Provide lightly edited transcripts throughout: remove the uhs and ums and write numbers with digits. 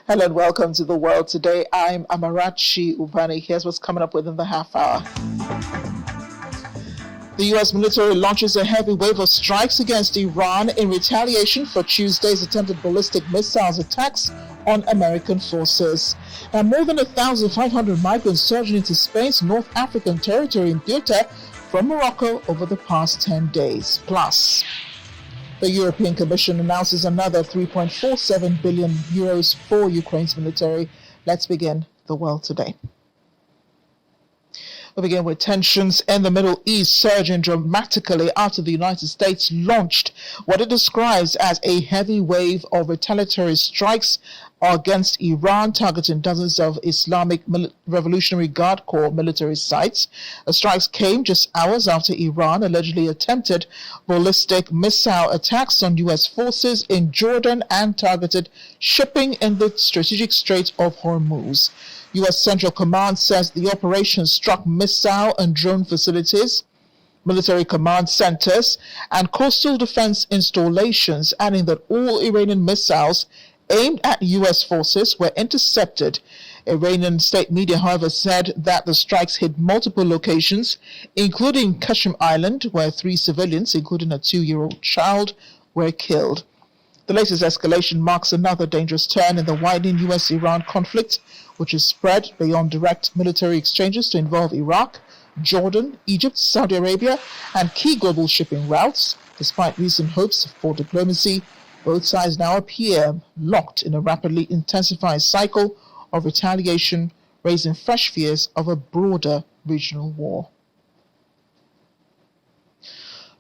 Hello and welcome to The World Today. I'm Amarachi Ubani. Here's what's coming up within the half hour. The U.S. military launches a heavy wave of strikes against Iran in retaliation for Tuesday's attempted ballistic missiles attacks on American forces. And more than 1,500 migrants surging into Spain's North African territory in Ceuta from Morocco over the past 10 days. Plus, the European Commission announces another 3.47 billion euros for Ukraine's military. Let's begin The World Today. We begin with tensions in the Middle East surging dramatically after the United States launched what it describes as a heavy wave of retaliatory strikes against Iran, targeting dozens of Islamic Revolutionary Guard Corps military sites. The strikes came just hours after Iran allegedly attempted ballistic missile attacks on U.S. forces in Jordan and targeted shipping in the strategic Strait of Hormuz. U.S. Central Command says the operation struck missile and drone facilities, military command centers, and coastal defense installations, adding that all Iranian missiles aimed at U.S. forces were intercepted. Iranian state media, however, said that the strikes hit multiple locations, including Qasem Island, where 3 civilians, including a 2-year-old child, were killed. The latest escalation marks another dangerous turn in the widening U.S.-Iran conflict, which has spread beyond direct military exchanges to involve Iraq, Jordan, Egypt, Saudi Arabia, and key global shipping routes. Despite recent hopes for diplomacy, both sides now appear locked in a rapidly intensifying cycle of retaliation, raising fresh fears of a broader regional war.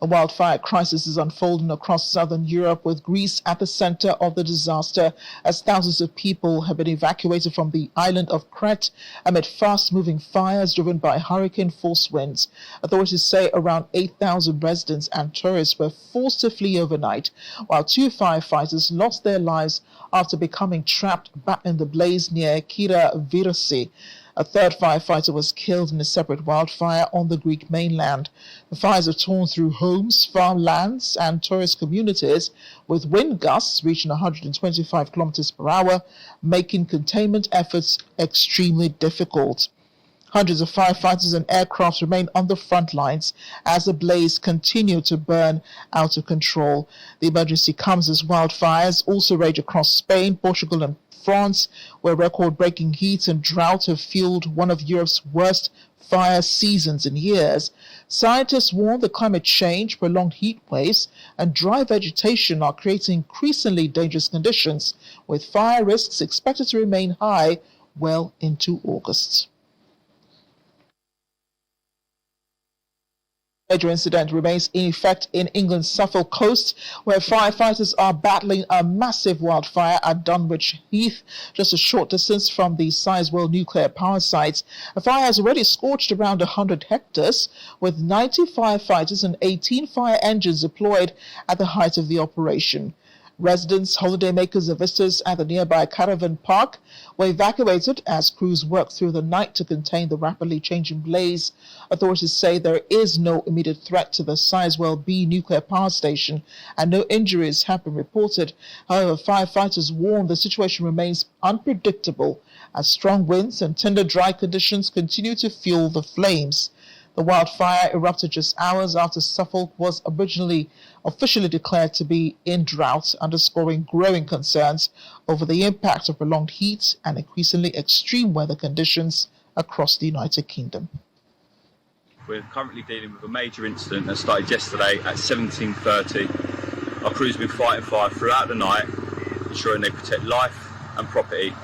A wildfire crisis is unfolding across southern Europe, with Greece at the center of the disaster, as thousands of people have been evacuated from the island of Crete amid fast-moving fires driven by hurricane-force winds. Authorities say around 8,000 residents and tourists were forced to flee overnight, while 2 firefighters lost their lives after becoming trapped battling the blaze near Kira-Virasi. A 3rd firefighter was killed in a separate wildfire on the Greek mainland. The fires have torn through homes, farmlands, and tourist communities, with wind gusts reaching 125 kilometers per hour, making containment efforts extremely difficult. Hundreds of firefighters and aircraft remain on the front lines as the blaze continued to burn out of control. The emergency comes as wildfires also rage across Spain, Portugal, and France, where record-breaking heat and drought have fueled one of Europe's worst fire seasons in years. Scientists warn that climate change, prolonged heat waves, and dry vegetation are creating increasingly dangerous conditions, with fire risks expected to remain high well into August. Major incident remains in effect in England's Suffolk coast, where firefighters are battling a massive wildfire at Dunwich Heath, just a short distance from the Sizewell nuclear power site. The fire has already scorched around 100 hectares, with 90 firefighters and 18 fire engines deployed at the height of the operation. Residents, holidaymakers, and visitors at the nearby caravan park were evacuated as crews worked through the night to contain the rapidly changing blaze. Authorities say there is no immediate threat to the Sizewell B nuclear power station and no injuries have been reported. However, firefighters warn the situation remains unpredictable as strong winds and tender dry conditions continue to fuel the flames. The wildfire erupted just hours after Suffolk was originally officially declared to be in drought, underscoring growing concerns over the impact of prolonged heat and increasingly extreme weather conditions across the United Kingdom. We're currently dealing with a major incident that started yesterday at 17:30. Our crew's been fighting fire throughout the night, ensuring they protect life and property.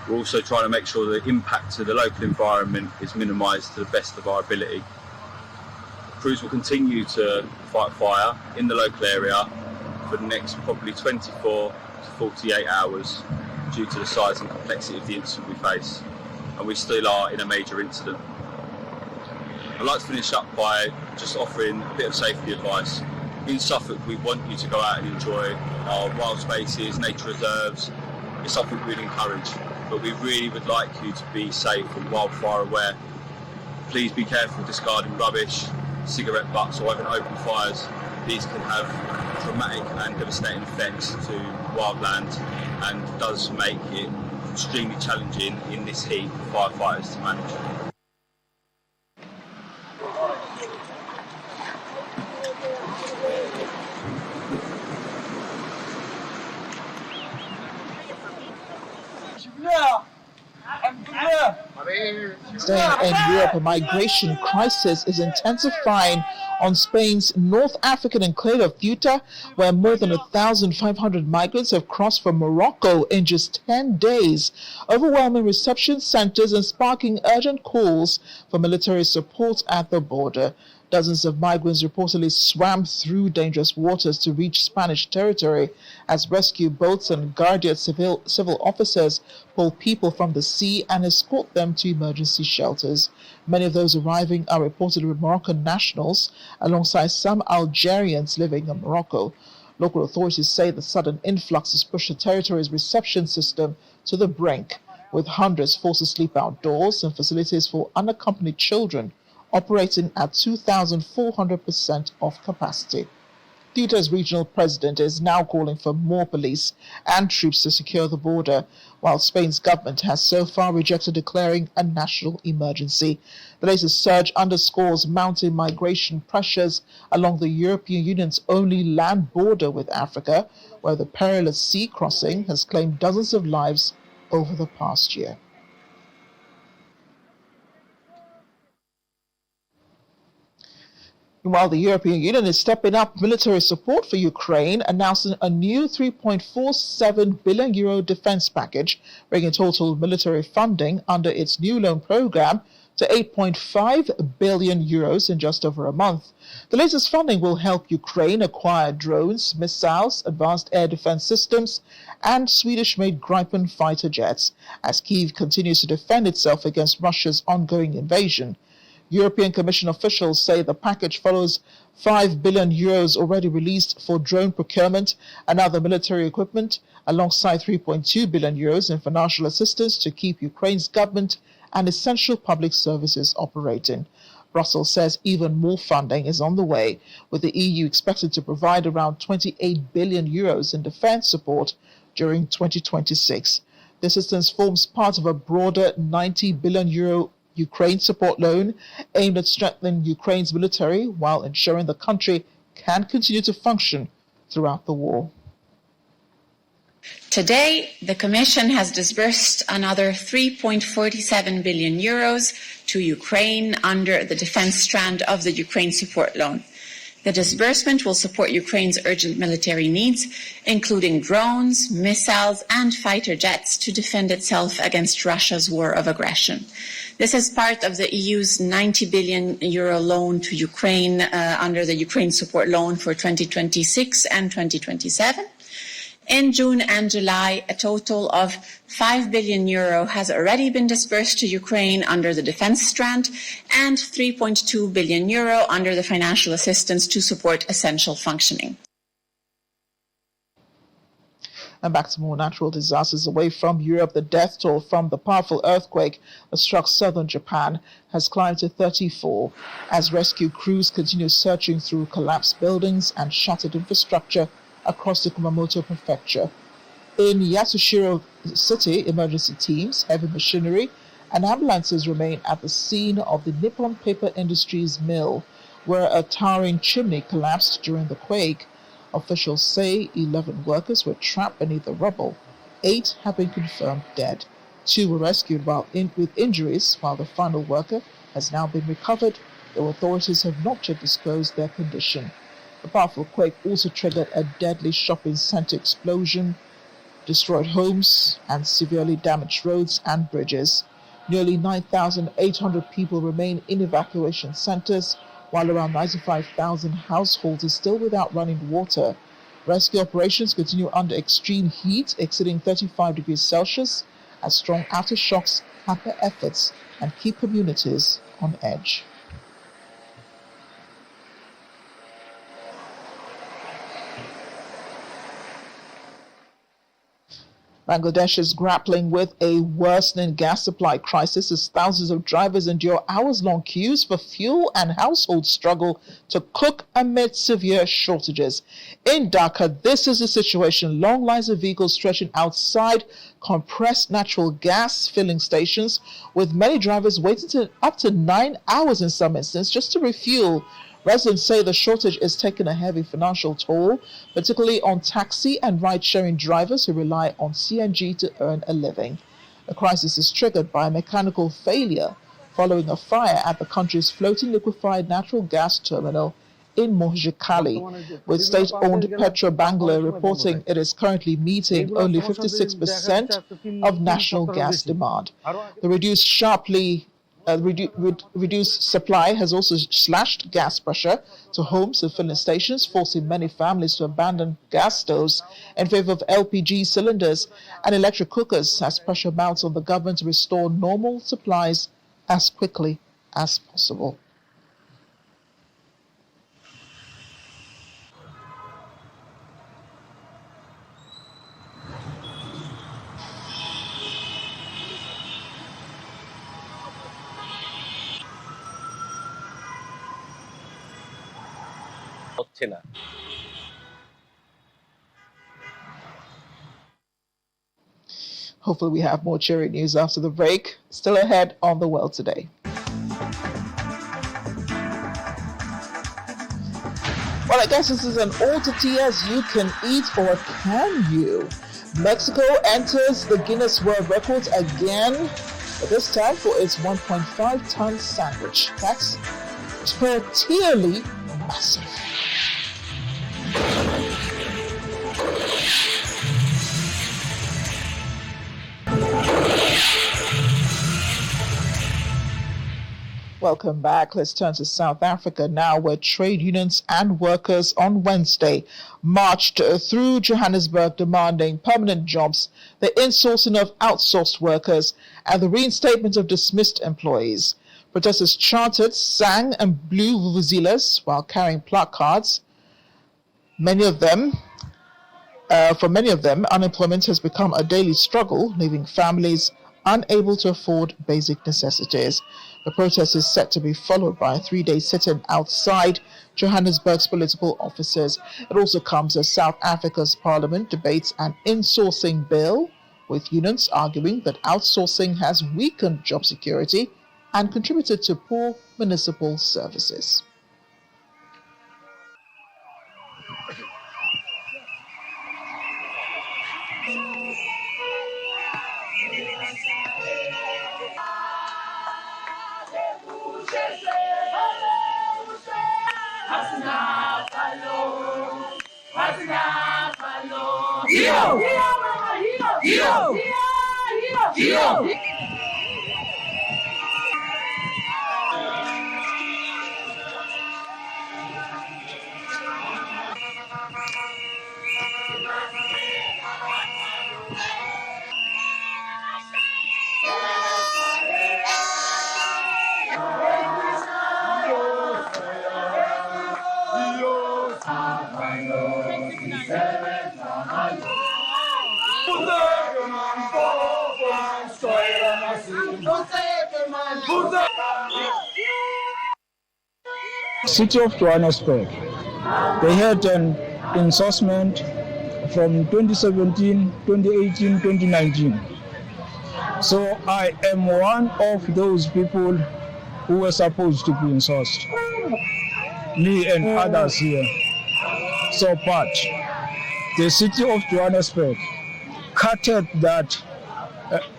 We're also trying to make sure the impact to the local environment is minimised to the best of our ability. Crews will continue to fight fire in the local area for the next probably 24 to 48 hours due to the size and complexity of the incident we face, and we still are in a major incident. I'd like to finish up by just offering a bit of safety advice. In Suffolk, we want you to go out and enjoy our wild spaces, nature reserves. It's something we'd encourage, but we really would like you to be safe and wildfire aware. Please be careful discarding rubbish, cigarette butts or even open fires. these can have dramatic and devastating effects to wildland and does make it extremely challenging in this heat for firefighters to manage. Staying in Europe, a migration crisis is intensifying on Spain's North African enclave of Ceuta, where more than 1,500 migrants have crossed from Morocco in just 10 days, overwhelming reception centers and sparking urgent calls for military support at the border. Dozens of migrants reportedly swam through dangerous waters to reach Spanish territory as rescue boats and Guardia civil officers pull people from the sea and escort them to emergency shelters. Many of those arriving are reportedly Moroccan nationals, alongside some Algerians living in Morocco. Local authorities say the sudden influx has pushed the territory's reception system to the brink, with hundreds forced to sleep outdoors and facilities for unaccompanied children operating at 2,400% of capacity. Ceuta's regional president is now calling for more police and troops to secure the border, while Spain's government has so far rejected declaring a national emergency. The latest surge underscores mounting migration pressures along the European Union's only land border with Africa, where the perilous sea crossing has claimed dozens of lives over the past year. While the European Union is stepping up military support for Ukraine, announcing a new €3.47 billion defense package, bringing total military funding under its new loan program to €8.5 billion in just over a month. The latest funding will help Ukraine acquire drones, missiles, advanced air defense systems, and Swedish-made Gripen fighter jets, as Kyiv continues to defend itself against Russia's ongoing invasion. European Commission officials say the package follows €5 billion already released for drone procurement and other military equipment, alongside €3.2 billion in financial assistance to keep Ukraine's government and essential public services operating. Brussels says even more funding is on the way, with the EU expected to provide around €28 billion in defense support during 2026. The assistance forms part of a broader €90 billion Ukraine support loan aimed at strengthening Ukraine's military while ensuring the country can continue to function throughout the war. Today, the Commission has disbursed another €3.47 billion to Ukraine under the defense strand of the Ukraine support loan. The disbursement will support Ukraine's urgent military needs, including drones, missiles, and fighter jets to defend itself against Russia's war of aggression. This is part of the EU's €90 billion loan to Ukraine under the Ukraine support loan for 2026 and 2027. In June and July, a total of €5 billion has already been disbursed to Ukraine under the defense strand and €3.2 billion under the financial assistance to support essential functioning. And back to more natural disasters away from Europe. The death toll from the powerful earthquake that struck southern Japan has climbed to 34 as rescue crews continue searching through collapsed buildings and shattered infrastructure across the Kumamoto prefecture. In Yasushiro City, emergency teams, heavy machinery, and ambulances remain at the scene of the Nippon Paper Industries mill, where a towering chimney collapsed during the quake. Officials say 11 workers were trapped beneath the rubble. 8 have been confirmed dead. 2 were rescued with injuries, while the final worker has now been recovered, though authorities have not yet disclosed their condition. The powerful quake also triggered a deadly shopping center explosion, destroyed homes, and severely damaged roads and bridges. Nearly 9,800 people remain in evacuation centers, while around 95,000 households are still without running water. Rescue operations continue under extreme heat, exceeding 35 degrees Celsius, as strong aftershocks hamper efforts and keep communities on edge. Bangladesh is grappling with a worsening gas supply crisis as thousands of drivers endure hours-long queues for fuel and households struggle to cook amid severe shortages. In Dhaka, this is the situation. Long lines of vehicles stretching outside compressed natural gas filling stations, with many drivers waiting up to 9 hours in some instances just to refuel. Residents say the shortage is taking a heavy financial toll, particularly on taxi and ride-sharing drivers who rely on CNG to earn a living. The crisis is triggered by a mechanical failure following a fire at the country's floating liquefied natural gas terminal in Mohjikali, with state-owned Petro Bangla reporting it is currently meeting only 56% of national gas demand. The reduced supply has also slashed gas pressure to homes and filling stations, forcing many families to abandon gas stoves in favor of LPG cylinders and electric cookers as pressure mounts on the government to restore normal supplies as quickly as possible. Hopefully we have more cheery news after the break. Still ahead on The World Today. Well, I guess this is an all tortillas you can eat, or can you? Mexico enters the Guinness World Records again, but this time for its 1.5-ton sandwich. That's tortilla-ly massive. Welcome back. Let's turn to South Africa now, where trade unions and workers on Wednesday marched through Johannesburg demanding permanent jobs, the insourcing of outsourced workers, and the reinstatement of dismissed employees. Protesters chanted, sang, and blew vuvuzelas while carrying placards. For many of them, unemployment has become a daily struggle, leaving families unable to afford basic necessities. The protest is set to be followed by a 3-day sit-in outside Johannesburg's political offices. It also comes as South Africa's parliament debates an insourcing bill, with unions arguing that outsourcing has weakened job security and contributed to poor municipal services. City of Johannesburg, they had an insourcement from 2017, 2018, 2019. So I am one of those people who were supposed to be insourced. Me and others here. So, but the City of Johannesburg cutted that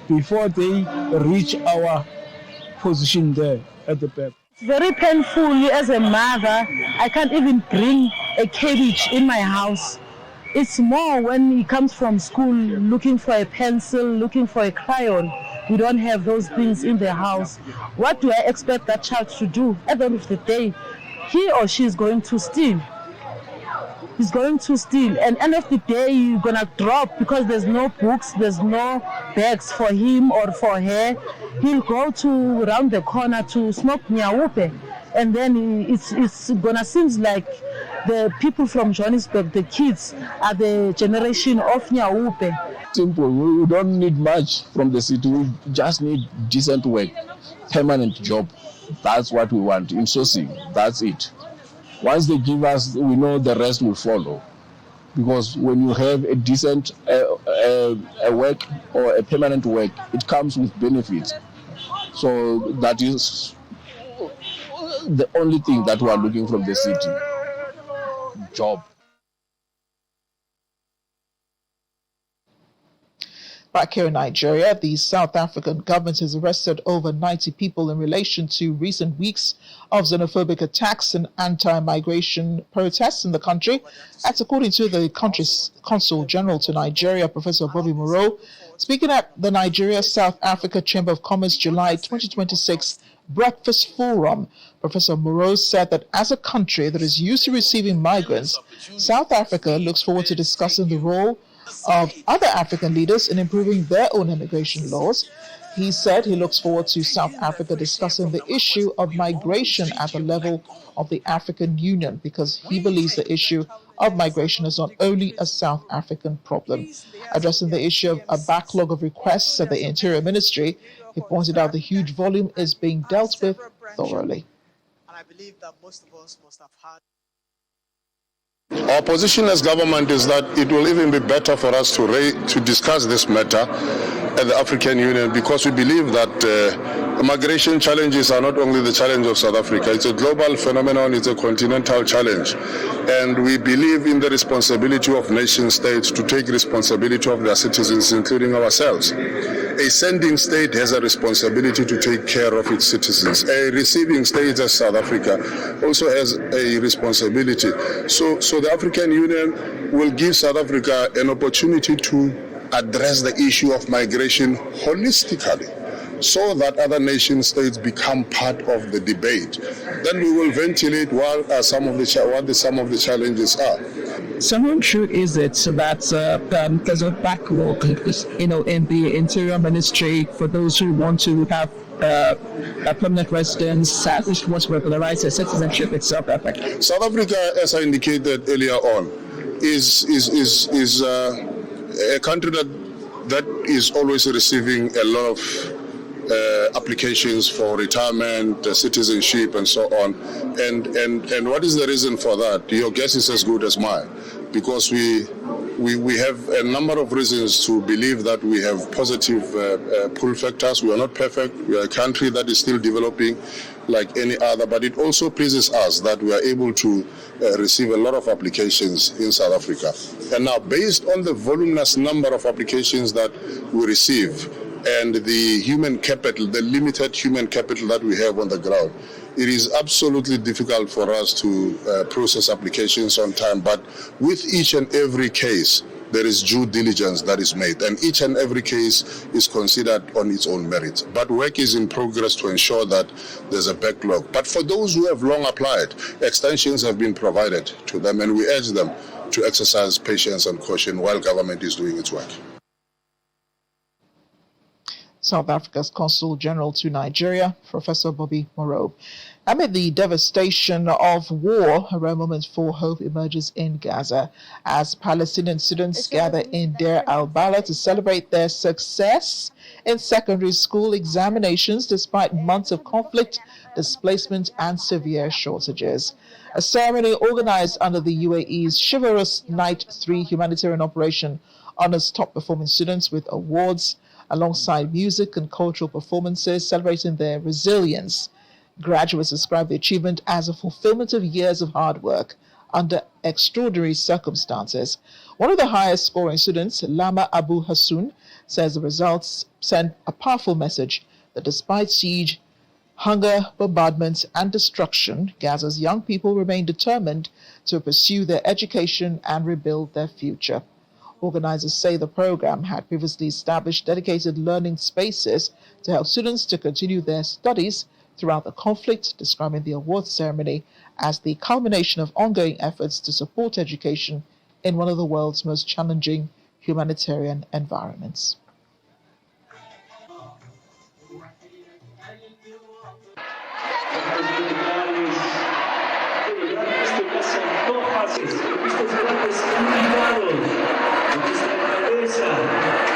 before they reach our position there at the back. It's very painful as a mother. I can't even bring a cabbage in my house. It's more when he comes from school looking for a pencil, looking for a crayon. We don't have those things in the house. What do I expect that child to do? At the end of the day, he or she is going to steal. He's going to steal, and end of the day you're gonna drop because there's no books, there's no bags for him or for her. He'll go to around the corner to smoke nyaupe, and then it's gonna seem like the people from Johannesburg, the kids, are the generation of nyaupe. simple. We don't need much from the city. We just need decent work, permanent job. That's what we want in sourcing. That's it. Once they give us, we know the rest will follow. Because when you have a decent work or a permanent work, it comes with benefits. So that is the only thing that we are looking from the city. Job. Back here in Nigeria, the South African government has arrested over 90 people in relation to recent weeks of xenophobic attacks and anti-migration protests in the country. That's according to the country's Consul General to Nigeria, Professor Bobby Moreau. Speaking at the Nigeria-South Africa Chamber of Commerce July 2026 Breakfast Forum, Professor Moreau said that as a country that is used to receiving migrants, South Africa looks forward to discussing the role of other African leaders in improving their own immigration laws. He said he looks forward to South Africa discussing the issue of migration at the level of the African Union because he believes the issue of migration is not only a South African problem. Addressing the issue of a backlog of requests at the Interior Ministry, he pointed out the huge volume is being dealt with thoroughly. And I believe that most of us must have had. Our position as government is that it will even be better for us to discuss this matter at the African Union because we believe that migration challenges are not only the challenge of South Africa, it's a global phenomenon, it's a continental challenge. And we believe in the responsibility of nation states to take responsibility of their citizens, including ourselves. A sending state has a responsibility to take care of its citizens. A receiving state as South Africa also has a responsibility. So the African Union will give South Africa an opportunity to address the issue of migration holistically so that other nation states become part of the debate. Then we will ventilate what some of the challenges are. So true is it that there's a backlog, in the Interior Ministry for those who want to have a permanent residence, at least want to regularize their citizenship in South Africa? South Africa, as I indicated earlier on, is a country that is always receiving a lot of applications for retirement, citizenship, and so on. And what is the reason for that? Your guess is as good as mine, because we have a number of reasons to believe that we have positive pull factors. We are not perfect. We are a country that is still developing like any other, but it also pleases us that we are able to receive a lot of applications in South Africa. And now, based on the voluminous number of applications that we receive and the human capital, the limited human capital that we have on the ground, it is absolutely difficult for us to process applications on time. But with each and every case, there is due diligence that is made, and each and every case is considered on its own merit. But work is in progress to ensure that there's a backlog. But for those who have long applied, extensions have been provided to them, and we urge them to exercise patience and caution while government is doing its work. South Africa's Consul General to Nigeria, Professor Bobby Moreau. Amid the devastation of war, a rare moment for hope emerges in Gaza as Palestinian students gather in Deir al-Balah to celebrate their success in secondary school examinations despite months of conflict, displacement, and severe shortages. A ceremony organized under the UAE's chivalrous Night 3 humanitarian operation honors top performing students with awards alongside music and cultural performances celebrating their resilience. Graduates describe the achievement as a fulfillment of years of hard work under extraordinary circumstances. One of the highest scoring students, Lama Abu Hassoun, says the results send a powerful message that despite siege, hunger, bombardment, and destruction, Gaza's young people remain determined to pursue their education and rebuild their future. Organizers say the program had previously established dedicated learning spaces to help students to continue their studies throughout the conflict, describing the awards ceremony as the culmination of ongoing efforts to support education in one of the world's most challenging humanitarian environments. Nuestra cabeza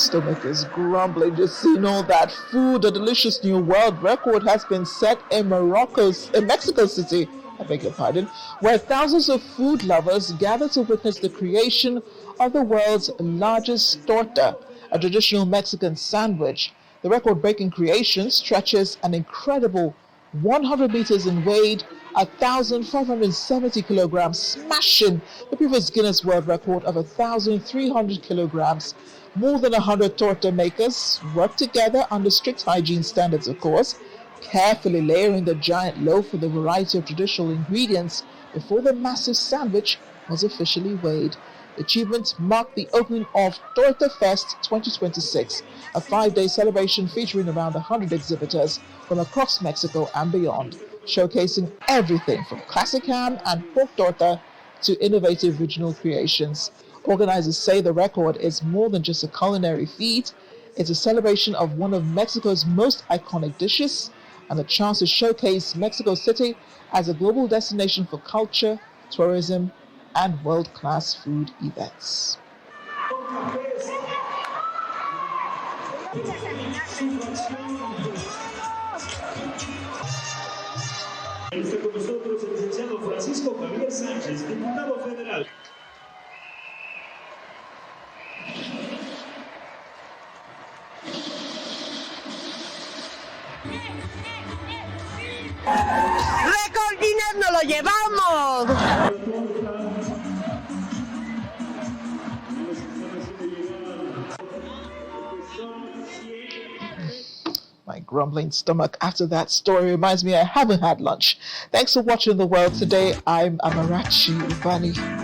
stomach is grumbling just seeing all that food. A delicious new world record has been set in Mexico City, I beg your pardon, where thousands of food lovers gather to witness the creation of the world's largest torta, a traditional Mexican sandwich. The record-breaking creation stretches an incredible 100 meters in weight, 1,570 kilograms, smashing the previous Guinness World Record of 1,300 kilograms. More than 100 torta makers worked together under strict hygiene standards, of course, carefully layering the giant loaf with a variety of traditional ingredients before the massive sandwich was officially weighed. The achievement marked the opening of Torta Fest 2026, a 5-day celebration featuring around 100 exhibitors from across Mexico and beyond, showcasing everything from classic ham and pork torta to innovative regional creations. Organizers say the record is more than just a culinary feat. It's a celebration of one of Mexico's most iconic dishes and a chance to showcase Mexico City as a global destination for culture, tourism, and world-class food events. ¡Récord Guinness nos lo llevamos! My grumbling stomach after that story reminds me I haven't had lunch. Thanks for watching The World Today. I'm Amarachi Ubani.